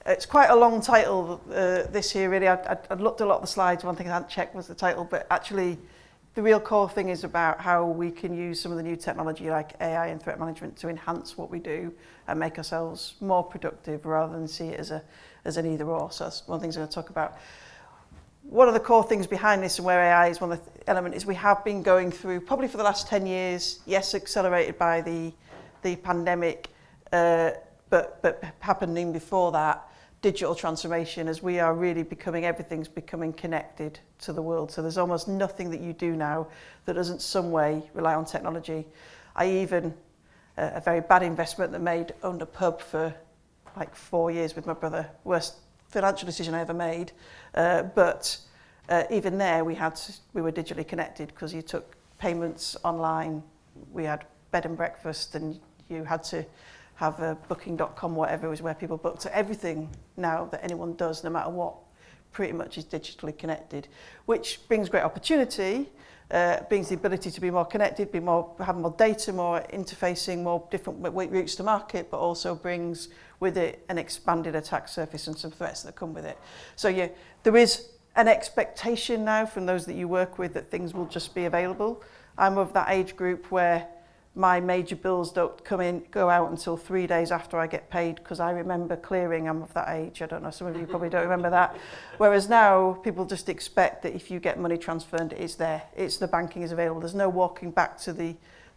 It's quite a long title, this here, really. I'd looked at a lot of the slides. One thing I hadn't checked was the title, but actually the real core thing is about how we can use some of the new technology like AI and threat management to enhance what we do and make ourselves more productive rather than see it as an either or. So that's one of the things I'm going to talk about. One of the core things behind this and where AI is one of the elements is we have been going through, probably for the last 10 years, yes, accelerated by the pandemic, but happening before that, digital transformation, as we are really becoming, everything's becoming connected to the world. So there's almost nothing that you do now that doesn't some way rely on technology. I even, a very bad investment that owned a pub for like 4 years with my brother. Worst financial decision I ever made. But even there we were digitally connected because you took payments online. We had bed and breakfast and you had to have a booking.com, whatever was where people booked. So everything now that anyone does, no matter what, pretty much is digitally connected, which brings great opportunity, brings the ability to be more connected, have more data, more interfacing, more different routes to market, but also brings with it an expanded attack surface and some threats that come with it. So yeah, there is an expectation now from those that you work with that things will just be available. I'm of that age group where my major bills don't go out until 3 days after I get paid, because I remember clearing. I'm of that age. I don't know, some of you probably don't remember that. Whereas now people just expect that if you get money transferred, it's there. The banking is available. There's no walking back to the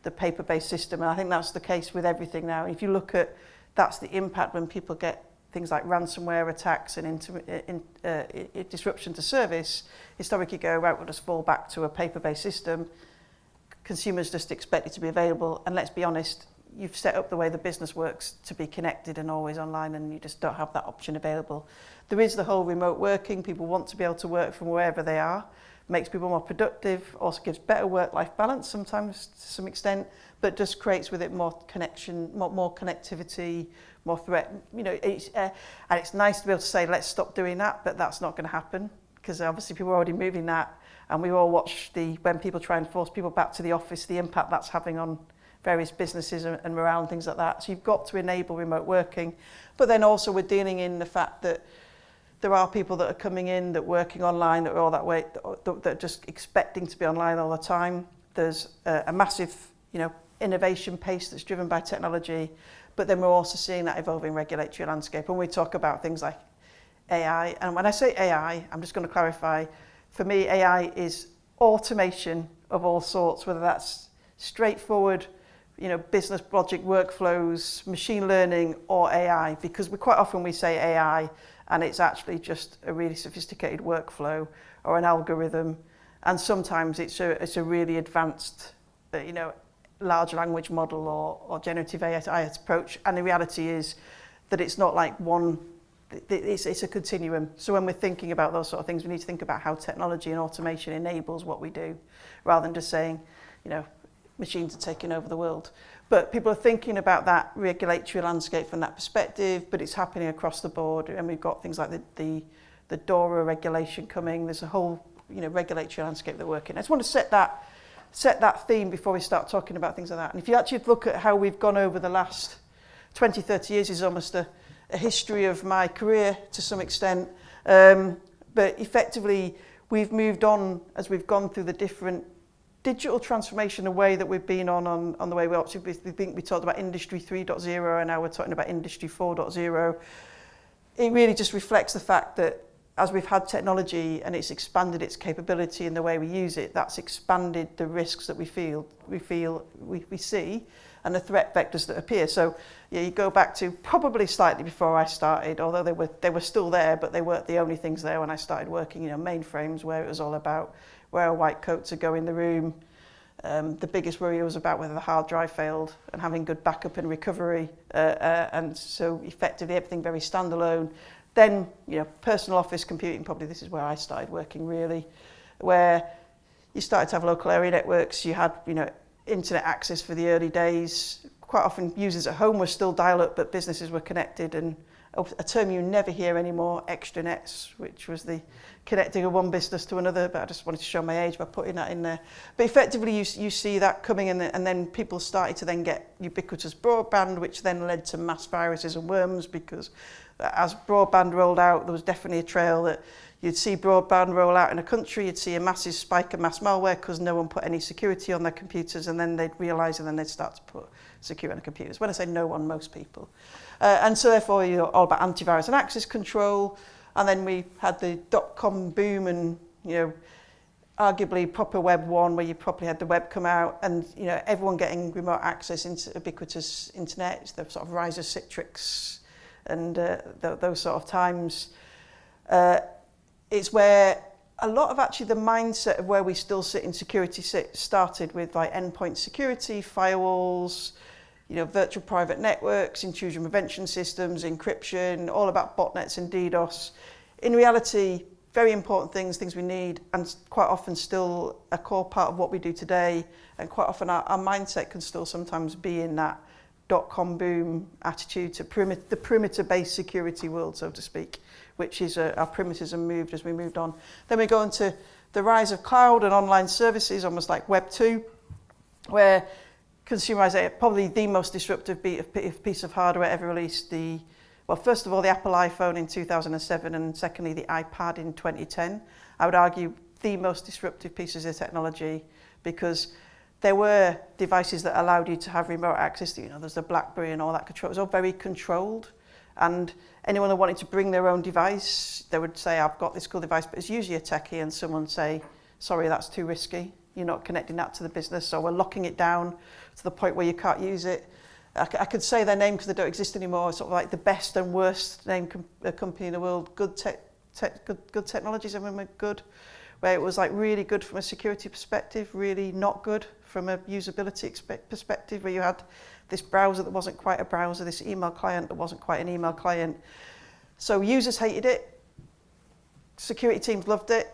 paper-based system. And I think that's the case with everything now. If you look at, that's the impact when people get things like ransomware attacks and disruption to service. Historically go, right, we'll just fall back to a paper-based system. Consumers just expect it to be available, and let's be honest, you've set up the way the business works to be connected and always online, and you just don't have that option available. There is the whole remote working. People want to be able to work from wherever they are. Makes people more productive, also gives better work-life balance sometimes to some extent, but just creates with it more connection, more connectivity, more threat. You know, and it's nice to be able to say, let's stop doing that, but that's not going to happen, because obviously people are already moving that. And we all watch when people try and force people back to the office, the impact that's having on various businesses and morale and things like that. So you've got to enable remote working. But then also we're dealing in the fact that there are people that are coming in, that are working online, that are all that way, that are just expecting to be online all the time. There's a massive, innovation pace that's driven by technology. But then we're also seeing that evolving regulatory landscape. When we talk about things like AI, and when I say AI, I'm just going to clarify, for me, AI is automation of all sorts, whether that's straightforward, business logic workflows, machine learning, or AI, because quite often we say AI, and it's actually just a really sophisticated workflow or an algorithm, and sometimes it's a really advanced, large language model or generative AI approach. And the reality is that it's not like one. It's a continuum. So when we're thinking about those sort of things, we need to think about how technology and automation enables what we do, rather than just saying, machines are taking over the world. But people are thinking about that regulatory landscape from that perspective, but it's happening across the board. And we've got things like the DORA regulation coming. There's a whole, regulatory landscape that we're working. I just want to set that theme before we start talking about things like that. And if you actually look at how we've gone over the last 20, 30 years, is almost a history of my career to some extent, but effectively we've moved on as we've gone through the different digital transformation, the way that we've been on the way we talked about Industry 3.0 and now we're talking about Industry 4.0. It really just reflects the fact that as we've had technology and it's expanded its capability in the way we use it, that's expanded the risks that we see, and the threat vectors that appear. So you go back to probably slightly before I started, although they were still there, but they weren't the only things there when I started working, mainframes, where it was all about where a white coat to go in the room. The biggest worry was about whether the hard drive failed and having good backup and recovery. And so effectively everything very standalone. Then, personal office computing, probably this is where I started working really, where you started to have local area networks, you had, internet access for the early days. Quite often users at home were still dial-up, but businesses were connected, and a term you never hear anymore, extranets, which was the connecting of one business to another, but I just wanted to show my age by putting that in there. But effectively you see that coming in, and then people started to then get ubiquitous broadband, which then led to mass viruses and worms because as broadband rolled out, there was definitely a trail that you'd see broadband roll out in a country, you'd see a massive spike of mass malware because no one put any security on their computers, and then they'd realise and then they'd start to put security on the computers. When I say no one, most people. And so therefore you're all about antivirus and access control, and then we had the dot-com boom and, arguably proper Web 1 where you probably had the web come out and, everyone getting remote access into ubiquitous internet, the sort of rise of Citrix and those sort of times. It's where a lot of actually the mindset of where we still sit in security started with like endpoint security, firewalls, virtual private networks, intrusion prevention systems, encryption, all about botnets and DDoS. In reality, very important things we need, and quite often still a core part of what we do today, and quite often our mindset can still sometimes be in that dot-com boom attitude to the perimeter-based security world, so to speak, which is our perimeters have moved as we moved on. Then we go into the rise of cloud and online services, almost like Web 2, where consumerization, probably the most disruptive piece of hardware ever released. First of all, the Apple iPhone in 2007, and secondly, the iPad in 2010. I would argue the most disruptive pieces of technology, because there were devices that allowed you to have remote access. There's the BlackBerry and all that control. It was all very controlled. And anyone that wanted to bring their own device, they would say, I've got this cool device, but it's usually a techie, and someone would say, sorry, that's too risky. You're not connecting that to the business, so we're locking it down to the point where you can't use it. I could say their name because they don't exist anymore. Sort of like the best and worst named company in the world. Good Technologies, everyone good, where it was like really good from a security perspective, really not good from a usability perspective, where you had this browser that wasn't quite a browser, this email client that wasn't quite an email client. So users hated it, security teams loved it.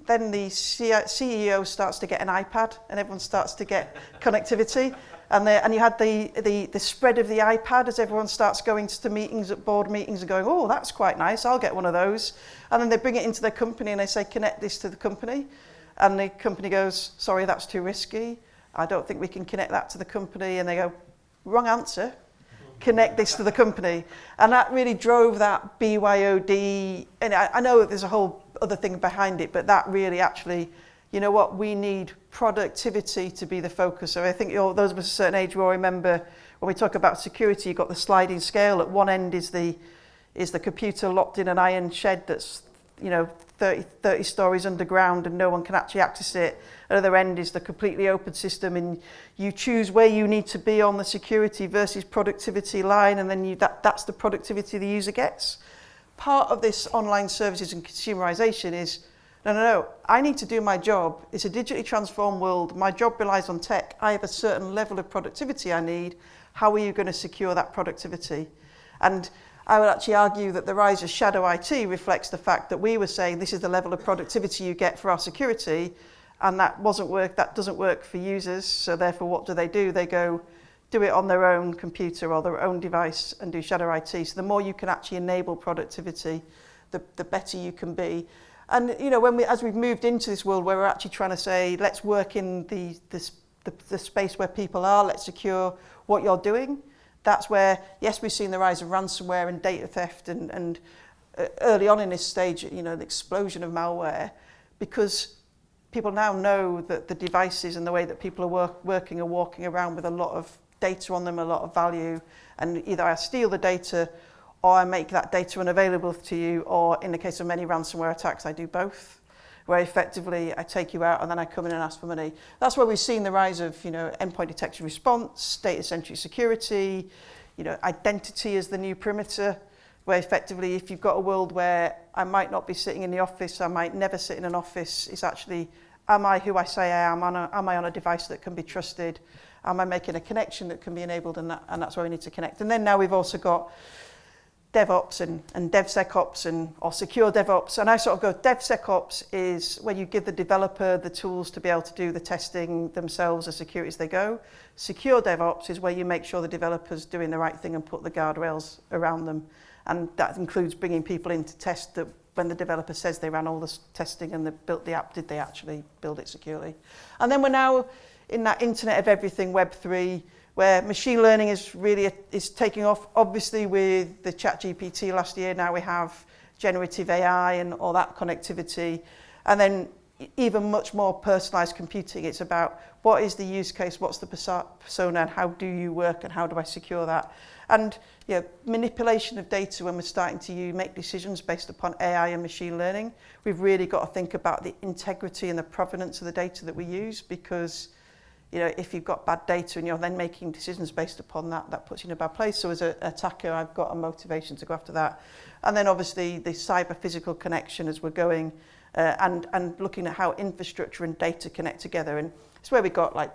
Then the CEO starts to get an iPad, and everyone starts to get connectivity. And you had the spread of the iPad as everyone starts going to meetings, at board meetings, and going, oh, that's quite nice, I'll get one of those. And then they bring it into their company and they say, connect this to the company. And the company goes, sorry, that's too risky. I don't think we can connect that to the company. And they go, wrong answer, connect this to the company. And that really drove that BYOD. And I know that there's a whole other thing behind it, but that really actually, we need productivity to be the focus. So I think those of us a certain age will remember when we talk about security, you've got the sliding scale. At one end is the computer locked in an iron shed that's 30 stories underground and no one can actually access it. At the other end is the completely open system, and you choose where you need to be on the security versus productivity line, and then that's the productivity the user gets. Part of this online services and consumerization is, no, I need to do my job. It's a digitally transformed world. My job relies on tech. I have a certain level of productivity I need. How are you going to secure that productivity? And I would actually argue that the rise of shadow IT reflects the fact that we were saying this is the level of productivity you get for our security, and that doesn't work for users. So therefore, what do? They go do it on their own computer or their own device and do shadow IT. So the more you can actually enable productivity, the better you can be. And as we've moved into this world where we're actually trying to say, let's work in the space where people are, let's secure what you're doing. That's where, yes, we've seen the rise of ransomware and data theft, and early on in this stage, the explosion of malware, because people now know that the devices and the way that people are working are walking around with a lot of data on them, a lot of value, and either I steal the data or I make that data unavailable to you, or in the case of many ransomware attacks, I do both, where effectively I take you out and then I come in and ask for money. That's where we've seen the rise of endpoint detection response, data-centric security, identity as the new perimeter, where effectively if you've got a world where I might not be sitting in the office, I might never sit in an office, it's actually, am I who I say I am? Am I on a device that can be trusted? Am I making a connection that can be enabled? And that's where we need to connect. And then now we've also got DevOps and DevSecOps or secure DevOps. And I sort of go, DevSecOps is where you give the developer the tools to be able to do the testing themselves as secure as they go. Secure DevOps is where you make sure the developer's doing the right thing and put the guardrails around them. And that includes bringing people in to test that when the developer says they ran all this testing and they built the app, did they actually build it securely? And then we're now in that Internet of Everything, Web 3, where machine learning is taking off. Obviously, with the ChatGPT last year, now we have generative AI and all that connectivity. And then even much more personalized computing. It's about what is the use case, what's the persona, and how do you work, and how do I secure that? And manipulation of data when we're starting to make decisions based upon AI and machine learning. We've really got to think about the integrity and the provenance of the data that we use, because if you've got bad data and you're then making decisions based upon that, that puts you in a bad place. So as an attacker, I've got a motivation to go after that. And then obviously the cyber-physical connection as we're going, and looking at how infrastructure and data connect together. And it's where we got like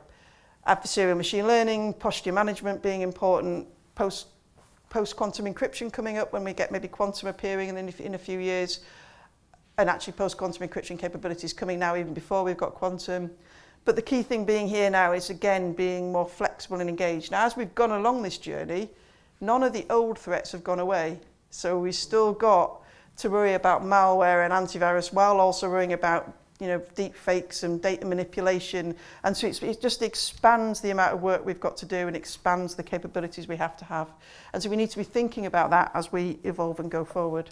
adversarial machine learning, posture management being important, post-quantum encryption coming up when we get maybe quantum appearing in a few years, and actually post-quantum encryption capabilities coming now even before we've got quantum. But the key thing being here now is, again, being more flexible and engaged. Now, as we've gone along this journey, none of the old threats have gone away. So we've still got to worry about malware and antivirus, while also worrying about deep fakes and data manipulation. And so it just expands the amount of work we've got to do and expands the capabilities we have to have. And so we need to be thinking about that as we evolve and go forward.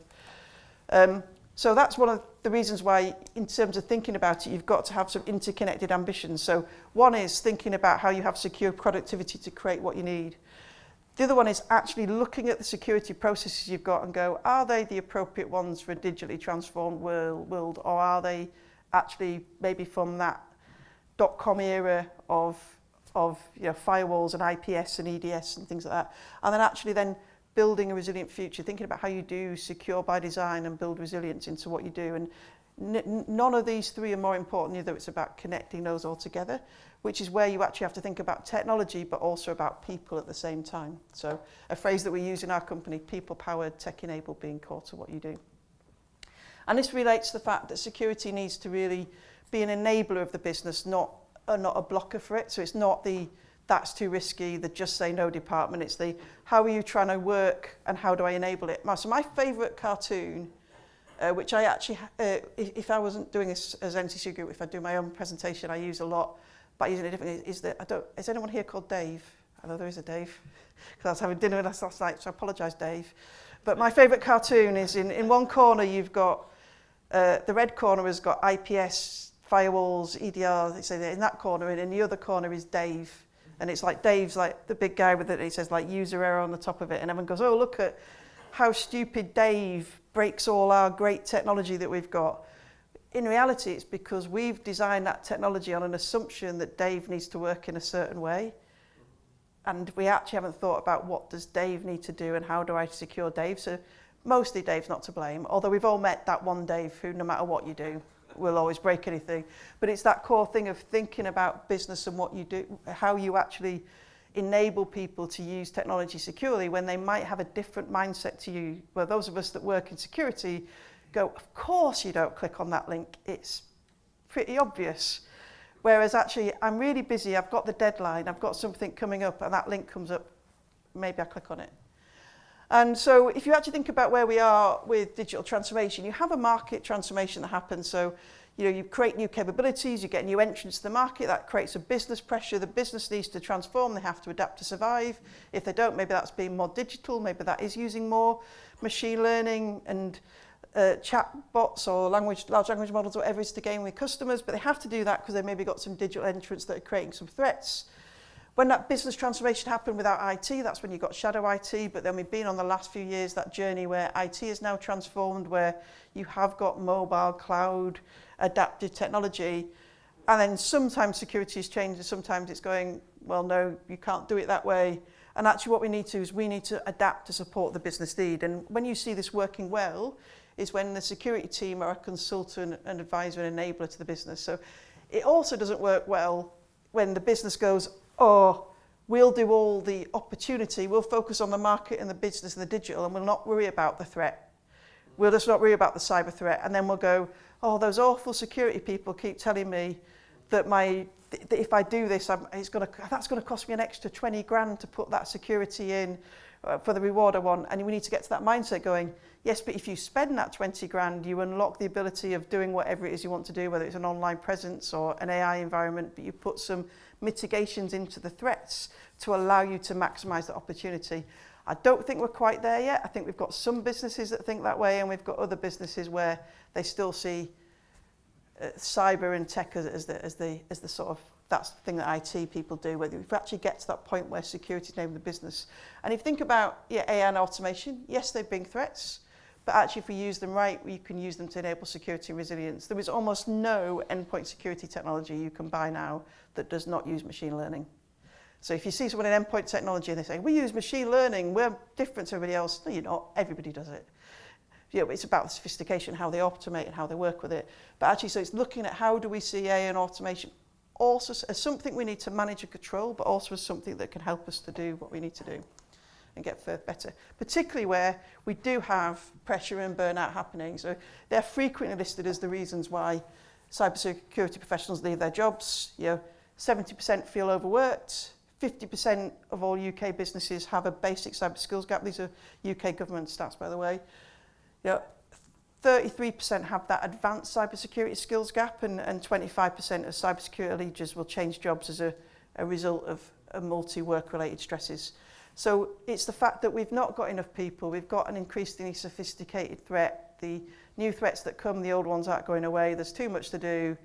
So that's one of the reasons why, in terms of thinking about it, you've got to have some interconnected ambitions. So one is thinking about how you have secure productivity to create what you need. The other one is actually looking at the security processes you've got and go, are they the appropriate ones for a digitally transformed world, or are they actually maybe from that .com era of firewalls and IPS and EDS and things like that, and then actually then building a resilient future, thinking about how you do secure by design and build resilience into what you do. And none of these three are more important, either. It's about connecting those all together, which is where you actually have to think about technology, but also about people at the same time. So a phrase that we use in our company, people-powered, tech-enabled, being core to what you do. And this relates to the fact that security needs to really be an enabler of the business, not a blocker for it. So it's not the that's too risky, the just say no department. It's the how are you trying to work and how do I enable it? So my favourite cartoon, which I actually, if I wasn't doing this as NCC Group, if I do my own presentation, I use a lot, but using it differently, is that is anyone here called Dave? I know there is a Dave, because I was having dinner with us last night, so I apologise, Dave. But my favourite cartoon is in one corner you've got, the red corner has got IPS, firewalls, EDR, in that corner, and in the other corner is Dave. And it's like Dave's like the big guy with it, he says like user error on the top of it, and everyone goes, oh, look at how stupid Dave breaks all our great technology that we've got. In reality, it's because we've designed that technology on an assumption that Dave needs to work in a certain way. And we actually haven't thought about what does Dave need to do and how do I secure Dave. So mostly Dave's not to blame, although we've all met that one Dave who, no matter what you do, will always break anything. But it's that core thing of thinking about business and what you do, how you actually enable people to use technology securely when they might have a different mindset to you. Well, those of us that work in security go, of course you don't click on that link. It's pretty obvious. Whereas actually, I'm really busy, I've got the deadline, I've got something coming up, and that link comes up, maybe I click on it. And so if you actually think about where we are with digital transformation, you have a market transformation that happens. So, you create new capabilities, you get new entrants to the market, that creates a business pressure. The business needs to transform, they have to adapt to survive. If they don't, maybe that's being more digital, maybe that is using more machine learning and chat bots or large language models, whatever it is, to gain with customers. But they have to do that because they've maybe got some digital entrants that are creating some threats. When that business transformation happened without IT, that's when you got shadow IT. But then we've been on the last few years that journey where IT is now transformed, where you have got mobile, cloud, adaptive technology. And then sometimes security is changed and sometimes it's going, well, no, you can't do it that way. And actually what we need to do is we need to adapt to support the business need. And when you see this working well is when the security team are a consultant, an advisor, and enabler to the business. So it also doesn't work well when the business goes, oh, we'll do all the opportunity, we'll focus on the market and the business and the digital, and we'll not worry about the threat. We'll just not worry about the cyber threat. And then we'll go, oh, those awful security people keep telling me that if I do this, that's going to cost me an extra 20 grand to put that security in, for the reward I want. And we need to get to that mindset going, yes, but if you spend that 20 grand, you unlock the ability of doing whatever it is you want to do, whether it's an online presence or an AI environment, but you put some mitigations into the threats to allow you to maximize the opportunity. I don't think we're quite there yet. I think we've got some businesses that think that way, and we've got other businesses where they still see cyber and tech as the sort of, that's the thing that IT people do, whether we actually get to that point where security is named the business. And if you think about AI and automation, yes, they're big threats, but actually if we use them right, you can use them to enable security and resilience. There is almost no endpoint security technology you can buy now that does not use machine learning. So if you see someone in endpoint technology and they say, we use machine learning, we're different to everybody else. No, you're not. Everybody does it. It's about the sophistication, how they automate and how they work with it. But actually, so it's looking at how do we see AI and automation also as something we need to manage and control, but also as something that can help us to do what we need to do and get better. Particularly where we do have pressure and burnout happening. So they're frequently listed as the reasons why cybersecurity professionals leave their jobs. 70% feel overworked. 50% of all UK businesses have a basic cyber skills gap. These are UK government stats, by the way. 33% have that advanced cybersecurity skills gap, and 25% of cybersecurity leaders will change jobs as a result of multi-work related stresses. So it's the fact that we've not got enough people, we've got an increasingly sophisticated threat, the new threats that come, the old ones aren't going away, there's too much to do.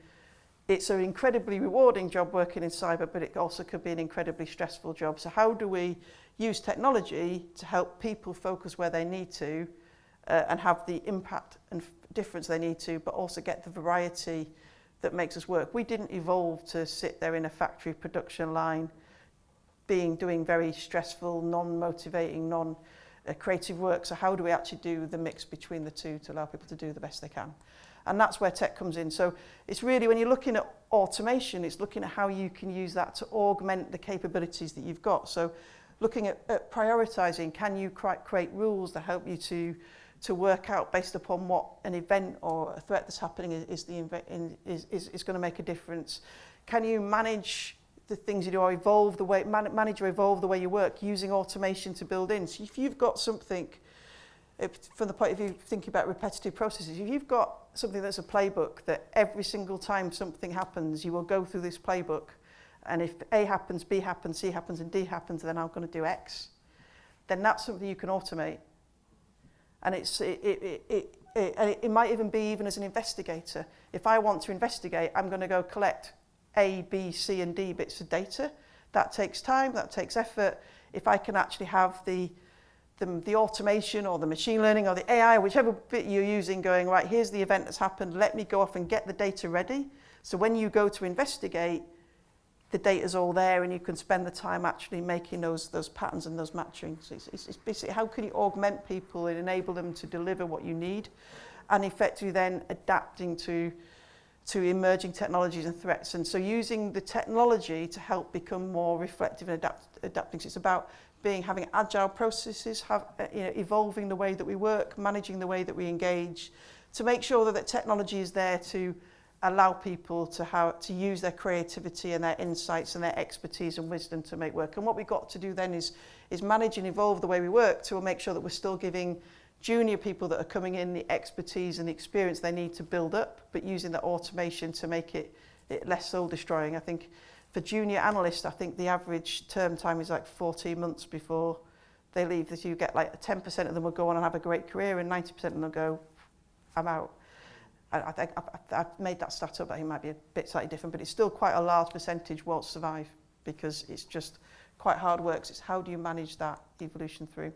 It's an incredibly rewarding job working in cyber, but it also could be an incredibly stressful job. So how do we use technology to help people focus where they need to and have the impact and difference they need to, but also get the variety that makes us work? We didn't evolve to sit there in a factory production line doing very stressful, non-motivating, non-creative work. So how do we actually do the mix between the two to allow people to do the best they can? And that's where tech comes in. So it's really, when you're looking at automation, it's looking at how you can use that to augment the capabilities that you've got. So looking at prioritizing, can you create rules that help you to work out based upon what an event or a threat that's happening is going to make a difference? Can you manage the things you do or evolve the way, manage or evolve the way you work using automation to build in? So if you've got something, from the point of view thinking about repetitive processes, if you've got something that's a playbook that every single time something happens, you will go through this playbook, and if A happens, B happens, C happens, and D happens, then I'm going to do X, then that's something you can automate. And it might even be even as an investigator. If I want to investigate, I'm going to go collect A, B, C, and D bits of data. That takes time, that takes effort. If I can actually have the automation or the machine learning or the AI, whichever bit you're using, going, right, here's the event that's happened, let me go off and get the data ready. So when you go to investigate, the data's all there and you can spend the time actually making those patterns and those matching. So it's basically how can you augment people and enable them to deliver what you need, and effectively then adapting to emerging technologies and threats. And so using the technology to help become more reflective and adapting. So it's about having agile processes, evolving the way that we work, managing the way that we engage, to make sure that the technology is there to allow people to use their creativity and their insights and their expertise and wisdom to make work. And what we've got to do then is manage and evolve the way we work to make sure that we're still giving junior people that are coming in the expertise and the experience they need to build up, but using the automation to make it less soul destroying. I think for junior analysts, I think the average term time is like 14 months before they leave. That you get like 10% of them will go on and have a great career, and 90% of them will go, I'm out. I think I've made that stat up. I think it might be a bit slightly different, but it's still quite a large percentage won't survive because it's just quite hard work. It's how do you manage that evolution through.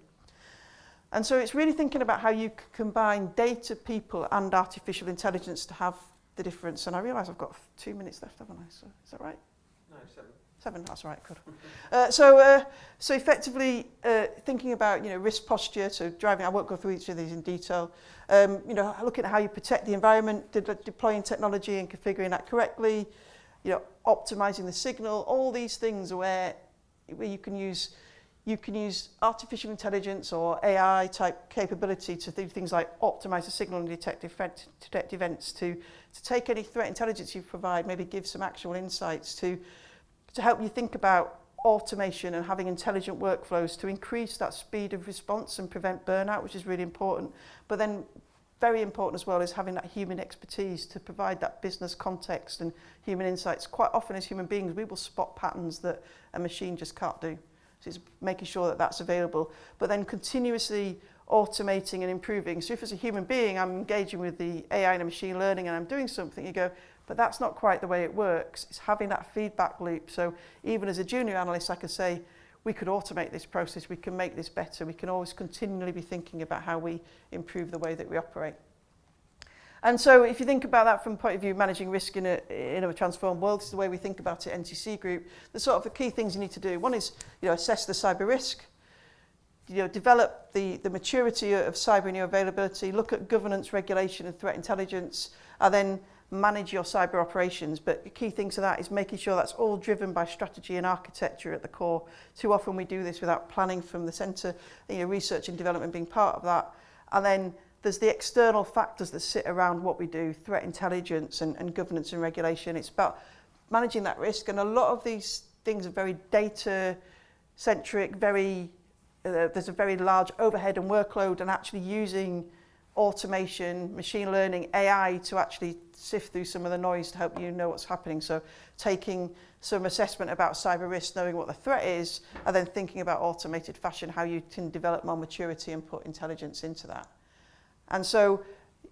And so it's really thinking about how you combine data, people, and artificial intelligence to have the difference. And I realise I've got 2 minutes left, haven't I? So is that right? No, 7. 7, that's right, good. So effectively thinking about risk posture, so driving. I won't go through each of these in detail. Looking at how you protect the environment, deploying technology and configuring that correctly. Optimizing the signal. All these things where you can use artificial intelligence or AI type capability to do things like optimize the signal and detect events. To take any threat intelligence you provide, maybe give some actual insights to help you think about automation and having intelligent workflows to increase that speed of response and prevent burnout, which is really important. But then very important as well is having that human expertise to provide that business context and human insights. Quite often as human beings, we will spot patterns that a machine just can't do. So it's making sure that that's available, but then continuously automating and improving. So if as a human being, I'm engaging with the AI and machine learning and I'm doing something, you go, but that's not quite the way it works. It's having that feedback loop. So even as a junior analyst, I could say, we could automate this process, we can make this better, we can always continually be thinking about how we improve the way that we operate. And so if you think about that from the point of view managing risk in a transformed world, this is the way we think about it at NCC Group. The sort of the key things you need to do. One is, assess the cyber risk, develop the maturity of cyber and your availability, look at governance, regulation and threat intelligence, and then manage your cyber operations. But the key thing to that is making sure that's all driven by strategy and architecture at the core. Too often we do this without planning from the centre, research and development being part of that. And then there's the external factors that sit around what we do, threat intelligence and governance and regulation. It's about managing that risk. And a lot of these things are very data-centric, there's a very large overhead and workload, and actually using automation, machine learning, AI to actually sift through some of the noise to help you know what's happening. So taking some assessment about cyber risk, knowing what the threat is, and then thinking about automated fashion, how you can develop more maturity and put intelligence into that. And so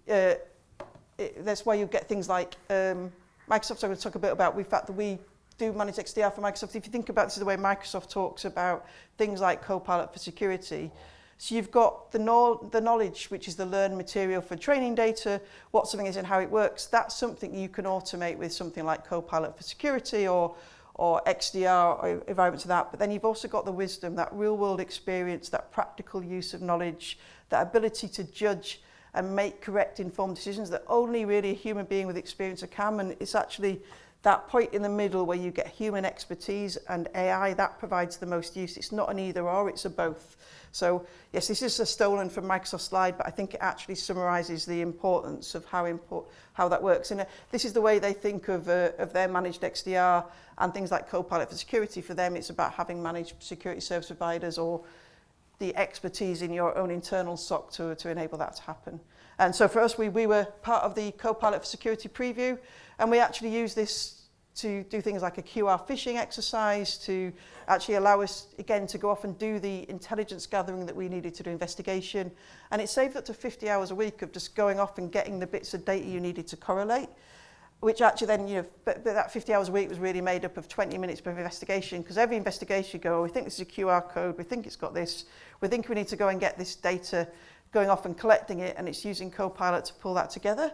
that's why you get things like Microsoft. I'm going to talk a bit about the fact that we do manage XDR for Microsoft. If you think about this is the way Microsoft talks about things like Copilot for security. So you've got the knowledge, which is the learned material for training data, what something is and how it works. That's something you can automate with something like Copilot for security or XDR or environments of that. But then you've also got the wisdom, that real world experience, that practical use of knowledge, that ability to judge and make correct informed decisions that only really a human being with experience can. And it's actually that point in the middle where you get human expertise and AI, that provides the most use. It's not an either or, it's a both. So yes, this is a stolen from Microsoft slide, but I think it actually summarises the importance of how that works. And this is the way they think of their managed XDR and things like Copilot for security. For them, it's about having managed security service providers or the expertise in your own internal SOC to enable that to happen. And so for us, we were part of the Copilot for security preview, and we actually use this to do things like a QR phishing exercise to actually allow us, again, to go off and do the intelligence gathering that we needed to do investigation. And it saved up to 50 hours a week of just going off and getting the bits of data you needed to correlate, which actually then, but that 50 hours a week was really made up of 20 minutes per investigation, because every investigation you go, oh, we think this is a QR code, we think it's got this, we think we need to go and get this data, going off and collecting it, and it's using Copilot to pull that together.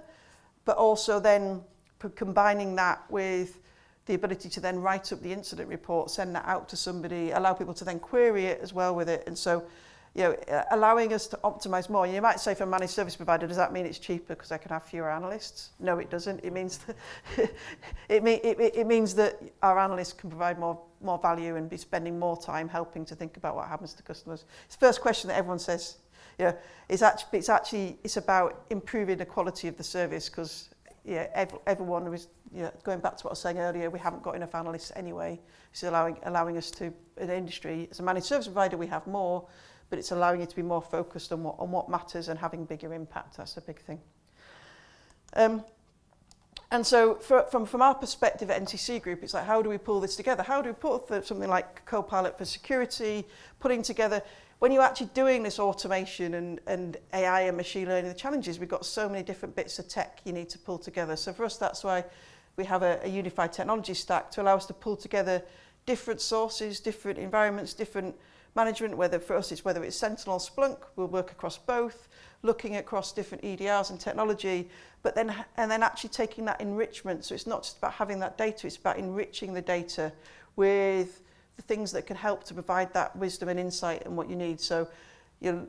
But also then combining that with the ability to then write up the incident report, send that out to somebody, allow people to then query it as well with it. And so, allowing us to optimize more. You might say for a managed service provider, does that mean it's cheaper because I can have fewer analysts? No, it doesn't. It means that it means that our analysts can provide more value and be spending more time helping to think about what happens to customers. It's the first question that everyone says. It's about improving the quality of the service, because everyone was, going back to what I was saying earlier, we haven't got enough analysts anyway. It's allowing us to, in the industry, as a managed service provider, we have more, but it's allowing you to be more focused on what matters and having bigger impact. That's a big thing. And so from our perspective at NCC Group, it's like, how do we pull this together? How do we put something like Copilot for security, putting together, when you're actually doing this automation and AI and machine learning, the challenges, we've got so many different bits of tech you need to pull together. So for us, that's why we have a unified technology stack to allow us to pull together different sources, different environments, different management, whether it's Sentinel or Splunk, we'll work across both, looking across different EDRs and technology, but then actually taking that enrichment. So it's not just about having that data, it's about enriching the data with the things that can help to provide that wisdom and insight and what you need. So you're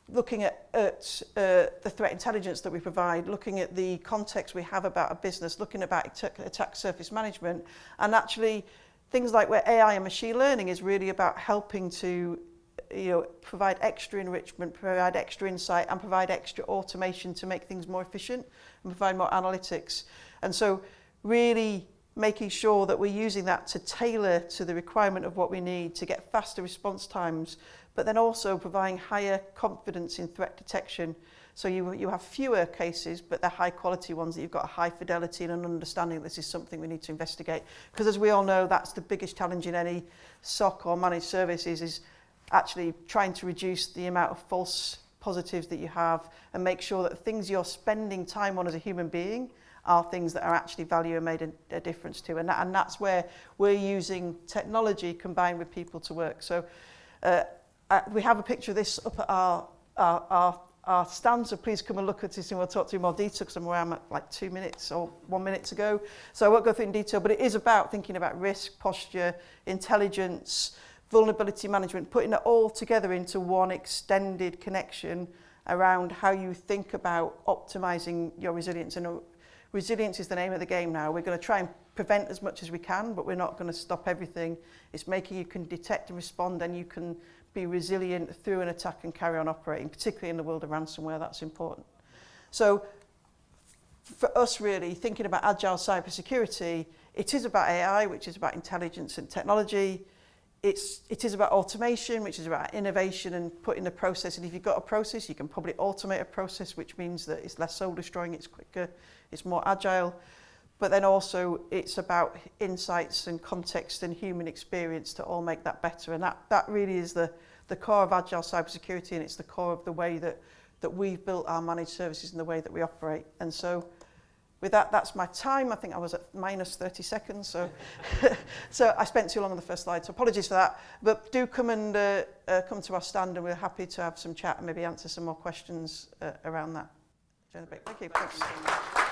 looking at the threat intelligence that we provide, looking at the context we have about a business, looking about attack surface management, and actually things like where AI and machine learning is really about helping to provide extra enrichment, provide extra insight, and provide extra automation to make things more efficient and provide more analytics. And so really making sure that we're using that to tailor to the requirement of what we need to get faster response times, but then also providing higher confidence in threat detection. So you have fewer cases, but they're high quality ones that you've got a high fidelity and an understanding this is something we need to investigate. Because as we all know, that's the biggest challenge in any SOC or managed services, is actually trying to reduce the amount of false positives that you have and make sure that the things you're spending time on as a human being are things that are actually value and made a difference to. And that's where we're using technology combined with people to work. So we have a picture of this up at our stand, so please come and look at this and we'll talk to you in more detail because I'm around at like 2 minutes or 1 minute to go. So I won't go through in detail, but it is about thinking about risk, posture, intelligence, vulnerability management, putting it all together into one extended connection around how you think about optimizing your resilience. And resilience is the name of the game now. We're going to try and prevent as much as we can, but we're not going to stop everything. It's making you can detect and respond, and you can be resilient through an attack and carry on operating, particularly in the world of ransomware. That's important. So for us, really, thinking about agile cybersecurity, it is about AI, which is about intelligence and technology. It is about automation, which is about innovation and putting the process. And if you've got a process, you can probably automate a process, which means that it's less soul destroying, it's quicker, it's more agile. But then also it's about insights and context and human experience to all make that better. And that really is the core of agile cybersecurity, and it's the core of the way that we've built our managed services and the way that we operate. And so with that, that's my time. I think I was at minus 30 seconds. So, so I spent too long on the first slide, so apologies for that. But do come and come to our stand, and we're happy to have some chat and maybe answer some more questions around that. Thank you. Thanks.